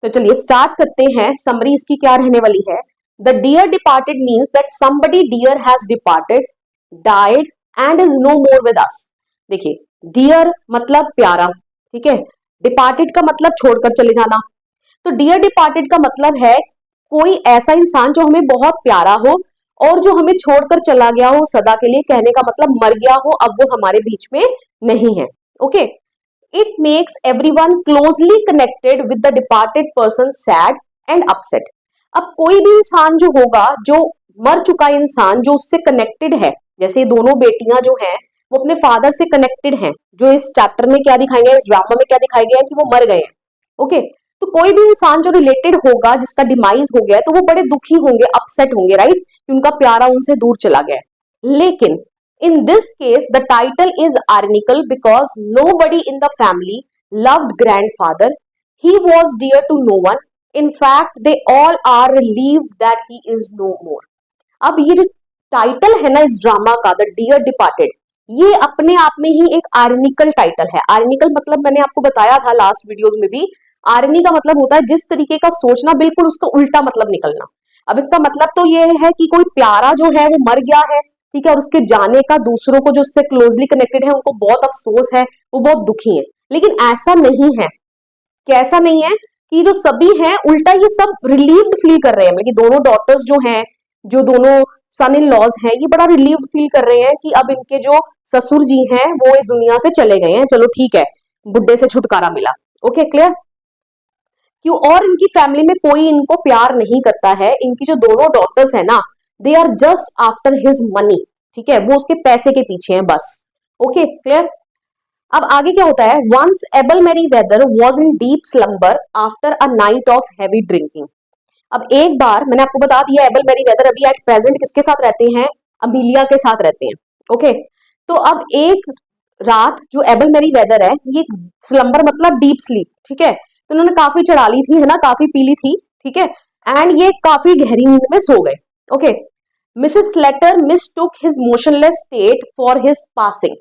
तो चलिए स्टार्ट करते हैं। समरी इसकी क्या रहने वाली है? The dear departed means that somebody dear has departed, died and is no more with us. देखिए, डियर मतलब प्यारा, ठीक है। डिपार्टेड का मतलब छोड़कर चले जाना। तो डियर डिपार्टेड का मतलब है कोई ऐसा इंसान जो हमें बहुत प्यारा हो और जो हमें छोड़कर चला गया हो सदा के लिए, कहने का मतलब मर गया हो, अब वो हमारे बीच में नहीं है। Okay, it makes everyone closely connected with the departed person sad and upset. अब कोई भी इंसान जो होगा, जो मर चुका इंसान, जो उससे कनेक्टेड है, जैसे दोनों बेटियां जो हैं वो अपने फादर से कनेक्टेड हैं, जो इस चैप्टर में क्या दिखाई गया, इस ड्रामा में क्या दिखाई गया है कि वो मर गए हैं। ओके, तो कोई भी इंसान जो रिलेटेड होगा, जिसका डिमाइज हो गया है, तो वो बड़े दुखी होंगे, अपसेट होंगे, राइट, कि उनका प्यारा उनसे दूर चला गया है। लेकिन in this case the title is ironical because nobody in the family loved grandfather. He was dear to no one. In fact they all are relieved that he is no more. अब ये जो title है ना इस drama का, the dear departed, ये अपने आप में ही एक आर्निकल टाइटल है। आर्निकल मतलब मैंने आपको बताया था लास्ट वीडियोस में भी, आर्नी का मतलब होता है जिस तरीके का सोचना, बिल्कुल उसका उल्टा मतलब निकलना। अब इसका मतलब तो ये है कि कोई प्यारा जो है वो मर गया है, ठीक है, और उसके जाने का दूसरों को जो उससे क्लोजली कनेक्टेड है उनको बहुत अफसोस है, वो बहुत दुखी है। लेकिन ऐसा नहीं है। कैसा नहीं है कि जो सभी हैं उल्टा ये सब रिलीव्ड फील कर रहे हैं, मतलब दोनों डॉटर्स जो हैं, जो दोनों सन इन लॉज हैं, ये बड़ा रिलीव्ड फील कर रहे हैं कि अब इनके जो ससुर जी हैं वो इस दुनिया से चले गए हैं, चलो ठीक है, बुड्ढे से छुटकारा मिला। Okay, clear? क्यों? और इनकी फैमिली में कोई इनको प्यार नहीं करता है। इनकी जो दोनों डॉटर्स है ना, they are just after his money, ठीक है, वो उसके पैसे के पीछे हैं बस। Okay, clear? अब आगे क्या होता है? Once Abel Merryweather was in deep slumber after a night of heavy drinking. अब एक बार मैंने आपको बता दिया, एबल मैरी वेदर अभी एट प्रेजेंट किसके साथ रहते हैं? अमीलिया के साथ रहते हैं। ओके, तो अब एक रात जो एबल मैरी वेदर है, ये स्लम्बर मतलब डीप स्लीप, ठीक है, तो उन्होंने काफी चढ़ा ली थी, है ना, काफी पी ली थी, ठीक है, एंड ये काफी गहरी नींद में सो गए। Okay, Mrs Slater मिसटुक his motionless state for his passing.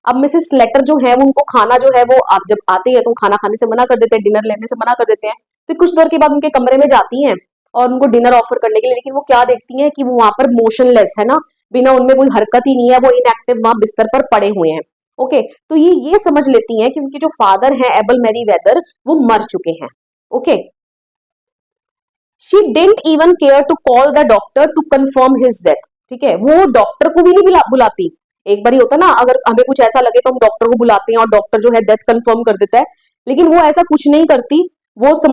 अब मिसेस स्लेटर जो है वो उनको खाना जो है वो आप जब आते हैं तो खाना खाने से मना कर देते हैं, डिनर लेने से मना कर देते हैं। फिर कुछ देर के बाद उनके कमरे में जाती हैं और उनको डिनर ऑफर करने के लिए, लेकिन वो क्या देखती हैं कि वो वहां पर मोशनलेस है ना, बिना उनमें कोई हरकत ही नहीं है, वो इनएक्टिव वहां बिस्तर पर पड़े हुए हैं। ओके, तो ये समझ लेती हैं कि उनके जो फादर हैं एबल मैरी वेदर, वो मर चुके हैं। Okay, she didn't even care to call the doctor to confirm his death, ठीक है, वो डॉक्टर को भी नहीं बुलाती। एक बार ही होता ना, अगर हमें कुछ ऐसा लगे तो हम डॉक्टर को बुलाते हैं और डॉक्टर जो है डेथ कंफर्म कर देता है, लेकिन वो ऐसा कुछ नहीं करती। वो